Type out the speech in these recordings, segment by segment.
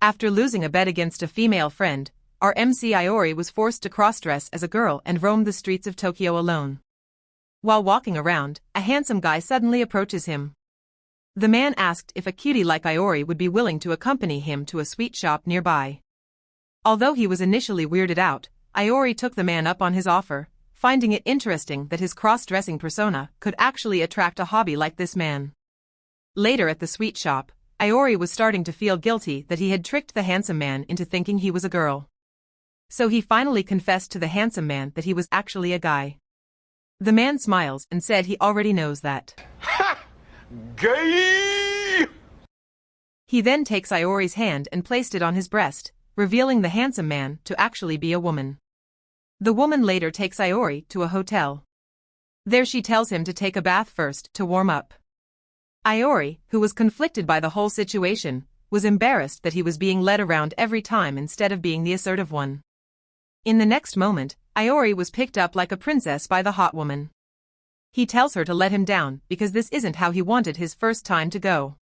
After losing a bet against a female friend, our MC Iori was forced to cross-dress as a girl and roam the streets of Tokyo alone. While walking around, a handsome guy suddenly approaches him. The man asked if a cutie like Iori would be willing to accompany him to a sweet shop nearby. Although he was initially weirded out, Iori took the man up on his offer, finding it interesting that his cross-dressing persona could actually attract a hobby like this man. Later at the sweet shop, Iori was starting to feel guilty that he had tricked the handsome man into thinking he was a girl. So he finally confessed to the handsome man that he was actually a guy. The man smiles and said he already knows that. Ha! Gay! He then takes Iori's hand and placed it on his breast, revealing the handsome man to actually be a woman. The woman later takes Iori to a hotel. There she tells him to take a bath first to warm up. Iori, who was conflicted by the whole situation, was embarrassed that he was being led around every time instead of being the assertive one. In the next moment, Iori was picked up like a princess by the hot woman. He tells her to let him down because this isn't how he wanted his first time to go.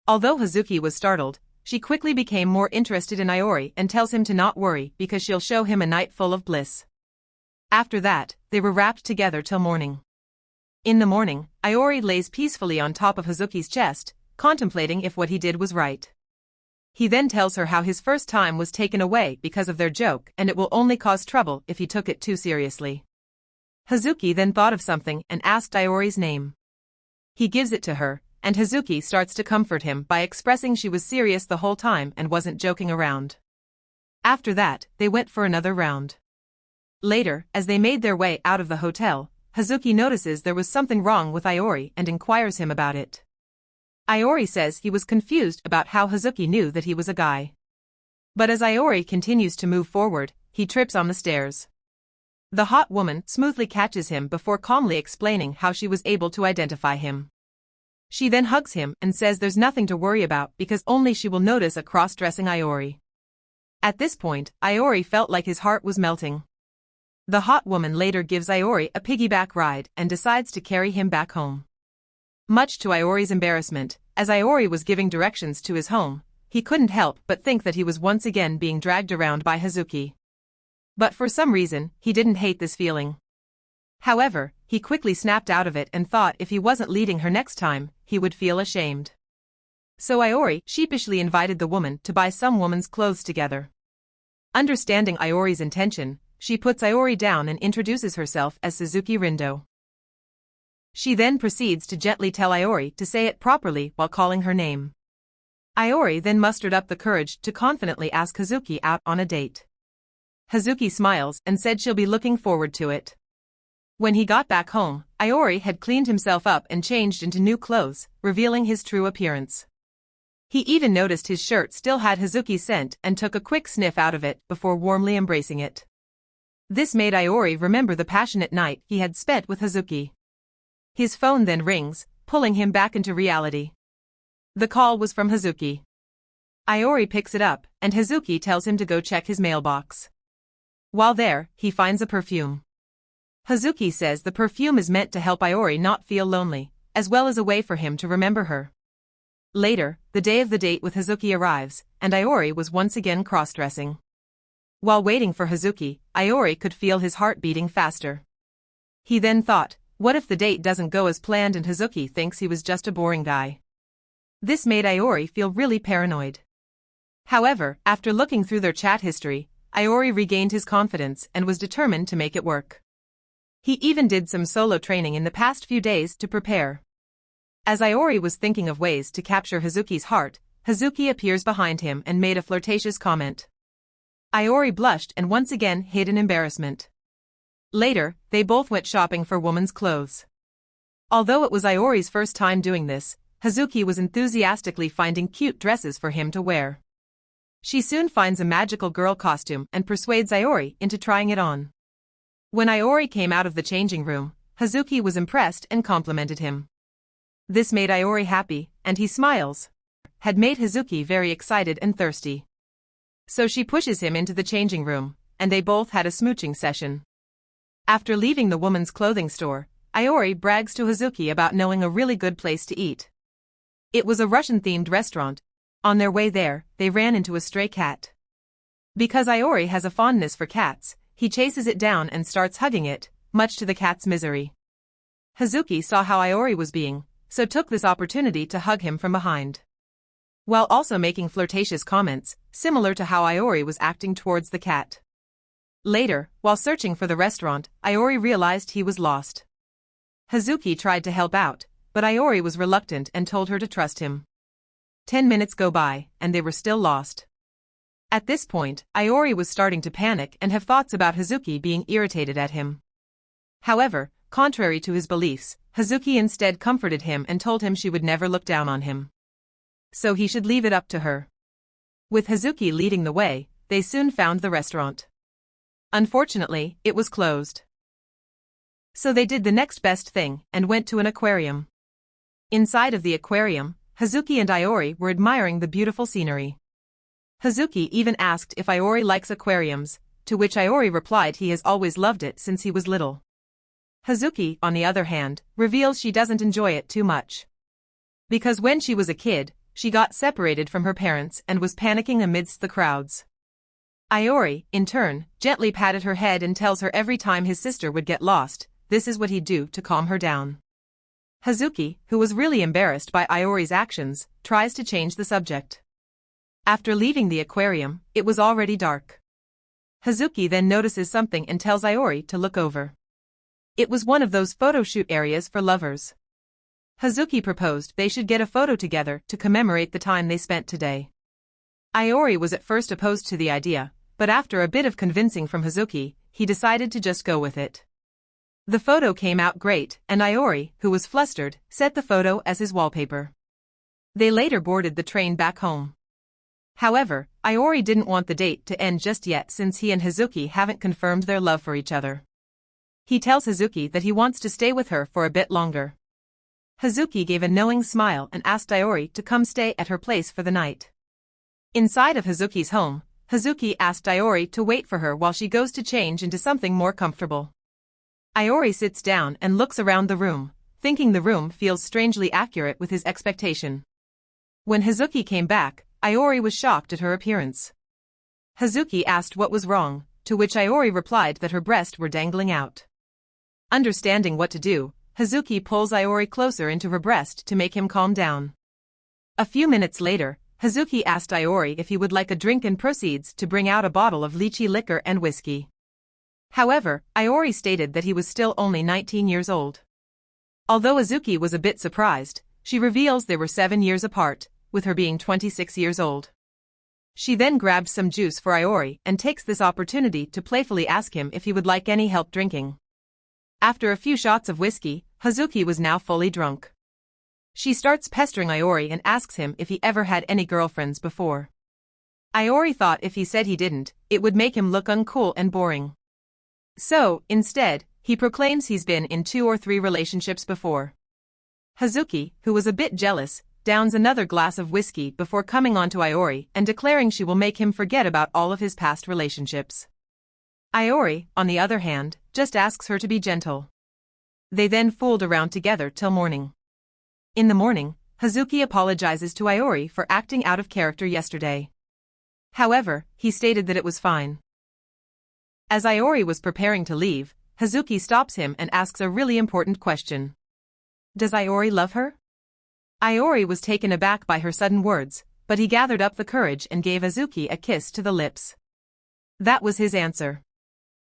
Although Hazuki was startled, she quickly became more interested in Iori and tells him to not worry because she'll show him a night full of bliss. After that, they were wrapped together till morning. In the morning, Iori lays peacefully on top of Hazuki's chest, contemplating if what he did was right. He then tells her how his first time was taken away because of their joke and it will only cause trouble if he took it too seriously. Hazuki then thought of something and asked Iori's name. He gives it to her, and Hazuki starts to comfort him by expressing she was serious the whole time and wasn't joking around. After that, they went for another round. Later, as they made their way out of the hotel, Hazuki notices there was something wrong with Iori and inquires him about it. Iori says he was confused about how Hazuki knew that he was a guy. But as Iori continues to move forward, he trips on the stairs. The hot woman smoothly catches him before calmly explaining how she was able to identify him. She then hugs him and says there's nothing to worry about because only she will notice a cross-dressing Iori. At this point, Iori felt like his heart was melting. The hot woman later gives Iori a piggyback ride and decides to carry him back home. Much to Iori's embarrassment, as Iori was giving directions to his home, he couldn't help but think that he was once again being dragged around by Hazuki. But for some reason, he didn't hate this feeling. However, he quickly snapped out of it and thought if he wasn't leading her next time, he would feel ashamed. So Iori sheepishly invited the woman to buy some woman's clothes together. Understanding Iori's intention, she puts Iori down and introduces herself as Suzuki Rindo. She then proceeds to gently tell Iori to say it properly while calling her name. Iori then mustered up the courage to confidently ask Hazuki out on a date. Hazuki smiles and said she'll be looking forward to it. When he got back home, Iori had cleaned himself up and changed into new clothes, revealing his true appearance. He even noticed his shirt still had Hazuki's scent and took a quick sniff out of it before warmly embracing it. This made Iori remember the passionate night he had spent with Hazuki. His phone then rings, pulling him back into reality. The call was from Hazuki. Iori picks it up, and Hazuki tells him to go check his mailbox. While there, he finds a perfume. Hazuki says the perfume is meant to help Iori not feel lonely, as well as a way for him to remember her. Later, the day of the date with Hazuki arrives, and Iori was once again cross-dressing. While waiting for Hazuki, Iori could feel his heart beating faster. He then thought, what if the date doesn't go as planned and Hazuki thinks he was just a boring guy? This made Iori feel really paranoid. However, after looking through their chat history, Iori regained his confidence and was determined to make it work. He even did some solo training in the past few days to prepare. As Iori was thinking of ways to capture Hazuki's heart, Hazuki appears behind him and made a flirtatious comment. Iori blushed and once again hid in embarrassment. Later, they both went shopping for women's clothes. Although it was Iori's first time doing this, Hazuki was enthusiastically finding cute dresses for him to wear. She soon finds a magical girl costume and persuades Iori into trying it on. When Iori came out of the changing room, Hazuki was impressed and complimented him. This made Iori happy, and he smiles. Had made Hazuki very excited and thirsty. So she pushes him into the changing room, and they both had a smooching session. After leaving the woman's clothing store, Iori brags to Hazuki about knowing a really good place to eat. It was a Russian-themed restaurant, On their way there, they ran into a stray cat. Because Iori has a fondness for cats, he chases it down and starts hugging it, much to the cat's misery. Hazuki saw how Iori was being, so took this opportunity to hug him from behind, while also making flirtatious comments, similar to how Iori was acting towards the cat. Later, while searching for the restaurant, Iori realized he was lost. Hazuki tried to help out, but Iori was reluctant and told her to trust him. 10 minutes go by, and they were still lost. At this point, Iori was starting to panic and have thoughts about Hazuki being irritated at him. However, contrary to his beliefs, Hazuki instead comforted him and told him she would never look down on him, so he should leave it up to her. With Hazuki leading the way, they soon found the restaurant. Unfortunately, it was closed. So they did the next best thing and went to an aquarium. Inside of the aquarium, Hazuki and Iori were admiring the beautiful scenery. Hazuki even asked if Iori likes aquariums, to which Iori replied he has always loved it since he was little. Hazuki, on the other hand, reveals she doesn't enjoy it too much, because when she was a kid, she got separated from her parents and was panicking amidst the crowds. Iori, in turn, gently patted her head and tells her every time his sister would get lost, this is what he'd do to calm her down. Hazuki, who was really embarrassed by Iori's actions, tries to change the subject. After leaving the aquarium, it was already dark. Hazuki then notices something and tells Iori to look over. It was one of those photo shoot areas for lovers. Hazuki proposed they should get a photo together to commemorate the time they spent today. Iori was at first opposed to the idea, but after a bit of convincing from Hazuki, he decided to just go with it. The photo came out great, and Iori, who was flustered, set the photo as his wallpaper. They later boarded the train back home. However, Iori didn't want the date to end just yet since he and Hazuki haven't confirmed their love for each other. He tells Hazuki that he wants to stay with her for a bit longer. Hazuki gave a knowing smile and asked Iori to come stay at her place for the night. Inside of Hazuki's home, Hazuki asked Iori to wait for her while she goes to change into something more comfortable. Iori sits down and looks around the room, thinking the room feels strangely accurate with his expectation. When Hazuki came back, Iori was shocked at her appearance. Hazuki asked what was wrong, to which Iori replied that her breasts were dangling out. Understanding what to do, Hazuki pulls Iori closer into her breast to make him calm down. A few minutes later, Hazuki asked Iori if he would like a drink and proceeds to bring out a bottle of lychee liquor and whiskey. However, Iori stated that he was still only 19 years old. Although Hazuki was a bit surprised, she reveals they were 7 years apart, with her being 26 years old. She then grabs some juice for Iori and takes this opportunity to playfully ask him if he would like any help drinking. After a few shots of whiskey, Hazuki was now fully drunk. She starts pestering Iori and asks him if he ever had any girlfriends before. Iori thought if he said he didn't, it would make him look uncool and boring. So, instead, he proclaims he's been in 2 or 3 relationships before. Hazuki, who was a bit jealous, downs another glass of whiskey before coming on to Iori and declaring she will make him forget about all of his past relationships. Iori, on the other hand, just asks her to be gentle. They then fooled around together till morning. In the morning, Hazuki apologizes to Iori for acting out of character yesterday. However, he stated that it was fine. As Iori was preparing to leave, Hazuki stops him and asks a really important question. Does Iori love her? Iori was taken aback by her sudden words, but he gathered up the courage and gave Hazuki a kiss to the lips. That was his answer.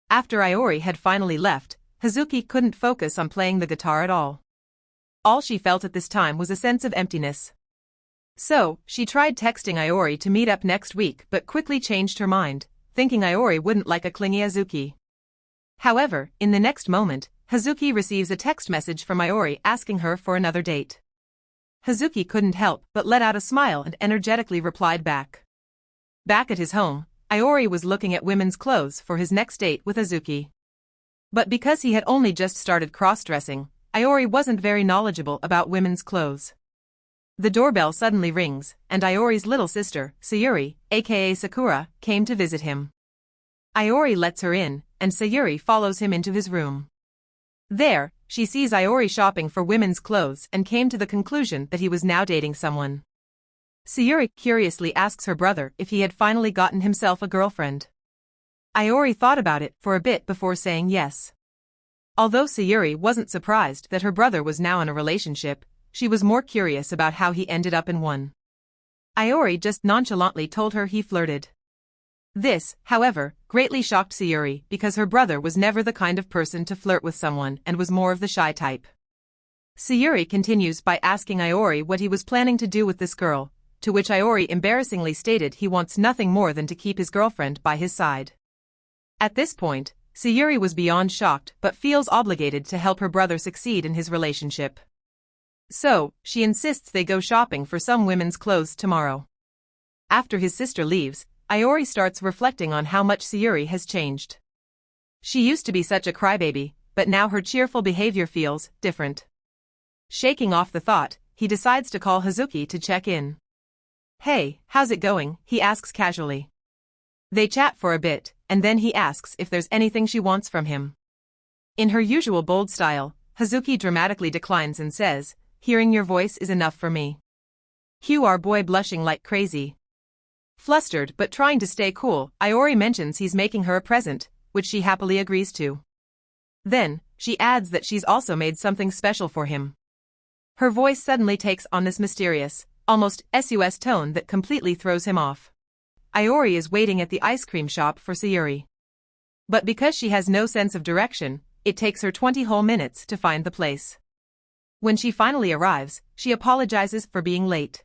After Iori had finally left, Hazuki couldn't focus on playing the guitar at all. All she felt at this time was a sense of emptiness. So, she tried texting Iori to meet up next week but quickly changed her mind, thinking Iori wouldn't like a clingy Hazuki. However, in the next moment, Hazuki receives a text message from Iori asking her for another date. Hazuki couldn't help but let out a smile and energetically replied back. Back at his home, Iori was looking at women's clothes for his next date with Hazuki. But because he had only just started cross-dressing, Iori wasn't very knowledgeable about women's clothes. The doorbell suddenly rings, and Iori's little sister, Sayuri, aka Sakura, came to visit him. Iori lets her in, and Sayuri follows him into his room. There, she sees Iori shopping for women's clothes and came to the conclusion that he was now dating someone. Sayuri curiously asks her brother if he had finally gotten himself a girlfriend. Iori thought about it for a bit before saying yes. Although Sayuri wasn't surprised that her brother was now in a relationship, she was more curious about how he ended up in one. Iori just nonchalantly told her he flirted. This, however, greatly shocked Sayuri because her brother was never the kind of person to flirt with someone and was more of the shy type. Sayuri continues by asking Iori what he was planning to do with this girl, to which Iori embarrassingly stated he wants nothing more than to keep his girlfriend by his side. At this point, Sayuri was beyond shocked but feels obligated to help her brother succeed in his relationship. So, she insists they go shopping for some women's clothes tomorrow. After his sister leaves, Iori starts reflecting on how much Sayuri has changed. She used to be such a crybaby, but now her cheerful behavior feels different. Shaking off the thought, he decides to call Hazuki to check in. "Hey, how's it going?" he asks casually. They chat for a bit, and then he asks if there's anything she wants from him. In her usual bold style, Hazuki dramatically declines and says, "Hearing your voice is enough for me." Our boy blushing like crazy. Flustered but trying to stay cool, Iori mentions he's making her a present, which she happily agrees to. Then, she adds that she's also made something special for him. Her voice suddenly takes on this mysterious, almost sus tone that completely throws him off. Iori is waiting at the ice cream shop for Sayuri. But because she has no sense of direction, it takes her 20 whole minutes to find the place. When she finally arrives, she apologizes for being late.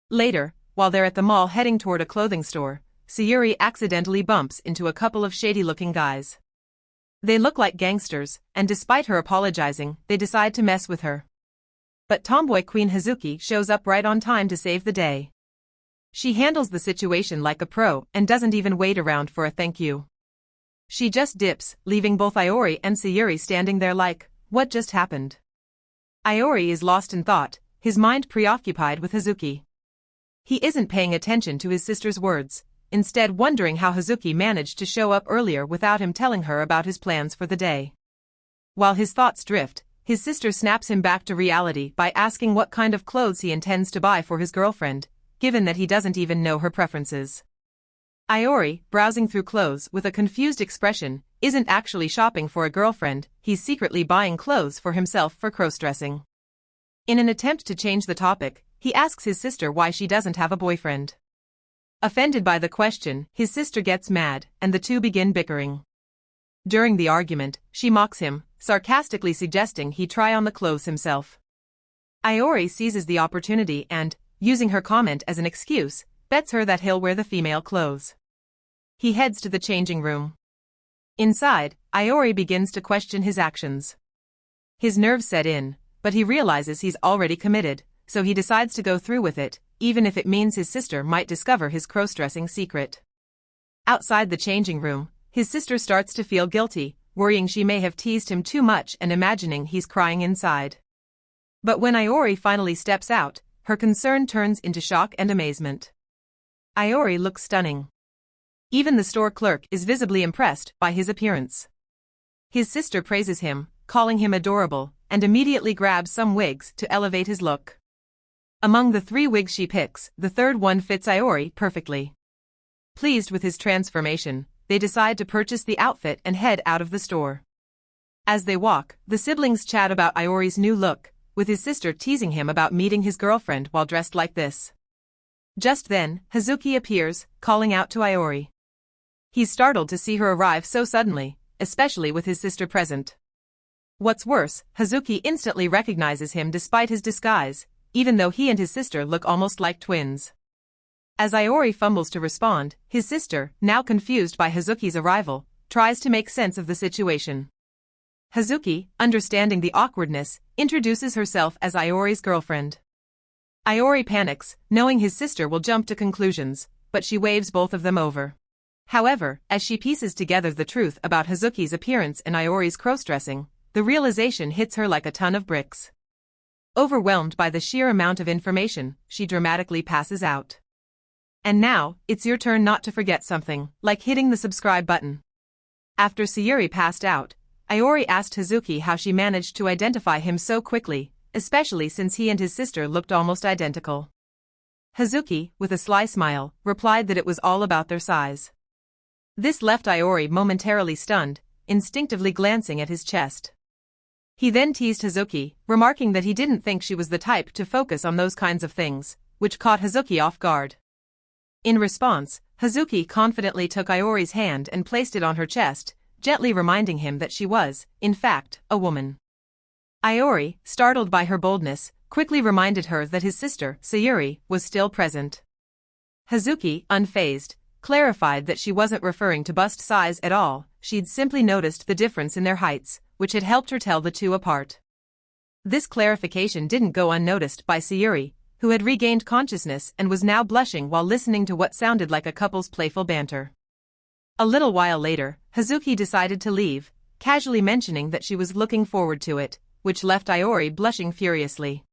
Later, while they're at the mall heading toward a clothing store, Sayuri accidentally bumps into a couple of shady-looking guys. They look like gangsters, and despite her apologizing, they decide to mess with her. But Tomboy Queen Hazuki shows up right on time to save the day. She handles the situation like a pro and doesn't even wait around for a thank you. She just dips, leaving both Iori and Sayuri standing there like, what just happened? Iori is lost in thought, his mind preoccupied with Hazuki. He isn't paying attention to his sister's words, instead wondering how Hazuki managed to show up earlier without him telling her about his plans for the day. While his thoughts drift, his sister snaps him back to reality by asking what kind of clothes he intends to buy for his girlfriend, given that he doesn't even know her preferences. Iori, browsing through clothes with a confused expression, isn't actually shopping for a girlfriend, he's secretly buying clothes for himself for crossdressing. In an attempt to change the topic, he asks his sister why she doesn't have a boyfriend. Offended by the question, his sister gets mad, and the two begin bickering. During the argument, she mocks him, sarcastically suggesting he try on the clothes himself. Iori seizes the opportunity and, using her comment as an excuse, bets her that he'll wear the female clothes. He heads to the changing room. Inside, Iori begins to question his actions. His nerves set in, but he realizes he's already committed, so he decides to go through with it, even if it means his sister might discover his crossdressing secret. Outside the changing room, his sister starts to feel guilty, worrying she may have teased him too much and imagining he's crying inside. But when Iori finally steps out, her concern turns into shock and amazement. Iori looks stunning. Even the store clerk is visibly impressed by his appearance. His sister praises him, calling him adorable, and immediately grabs some wigs to elevate his look. Among the 3 wigs she picks, the third one fits Iori perfectly. Pleased with his transformation, they decide to purchase the outfit and head out of the store. As they walk, the siblings chat about Iori's new look, with his sister teasing him about meeting his girlfriend while dressed like this. Just then, Hazuki appears, calling out to Iori. He's startled to see her arrive so suddenly, especially with his sister present. What's worse, Hazuki instantly recognizes him despite his disguise, even though he and his sister look almost like twins. As Iori fumbles to respond, his sister, now confused by Hazuki's arrival, tries to make sense of the situation. Hazuki, understanding the awkwardness, introduces herself as Iori's girlfriend. Iori panics, knowing his sister will jump to conclusions, but she waves both of them over. However, as she pieces together the truth about Hazuki's appearance and Iori's crossdressing, the realization hits her like a ton of bricks. Overwhelmed by the sheer amount of information, she dramatically passes out. And now, it's your turn not to forget something, like hitting the subscribe button. After Sayuri passed out, Iori asked Hazuki how she managed to identify him so quickly, especially since he and his sister looked almost identical. Hazuki, with a sly smile, replied that it was all about their size. This left Iori momentarily stunned, instinctively glancing at his chest. He then teased Hazuki, remarking that he didn't think she was the type to focus on those kinds of things, which caught Hazuki off guard. In response, Hazuki confidently took Iori's hand and placed it on her chest, gently reminding him that she was, in fact, a woman. Iori, startled by her boldness, quickly reminded her that his sister, Sayuri, was still present. Hazuki, unfazed, clarified that she wasn't referring to bust size at all, she'd simply noticed the difference in their heights, which had helped her tell the two apart. This clarification didn't go unnoticed by Sayuri, who had regained consciousness and was now blushing while listening to what sounded like a couple's playful banter. A little while later, Hazuki decided to leave, casually mentioning that she was looking forward to it, which left Iori blushing furiously.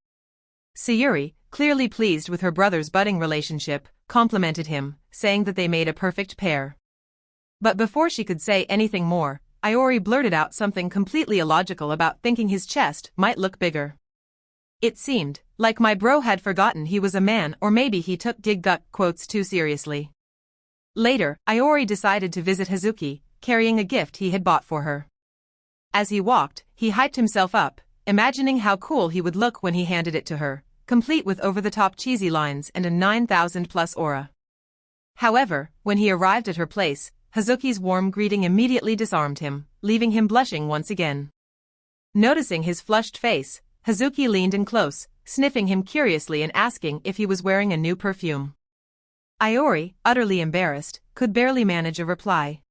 Sayuri, clearly pleased with her brother's budding relationship, complimented him, saying that they made a perfect pair. But before she could say anything more, Iori blurted out something completely illogical about thinking his chest might look bigger. It seemed like my bro had forgotten he was a man, or maybe he took dig gut quotes too seriously. Later, Iori decided to visit Hazuki, carrying a gift he had bought for her. As he walked, he hyped himself up, imagining how cool he would look when he handed it to her, complete with over-the-top cheesy lines and a 9,000+ aura. However, when he arrived at her place, Hazuki's warm greeting immediately disarmed him, leaving him blushing once again. Noticing his flushed face, Hazuki leaned in close, sniffing him curiously and asking if he was wearing a new perfume. Iori, utterly embarrassed, could barely manage a reply.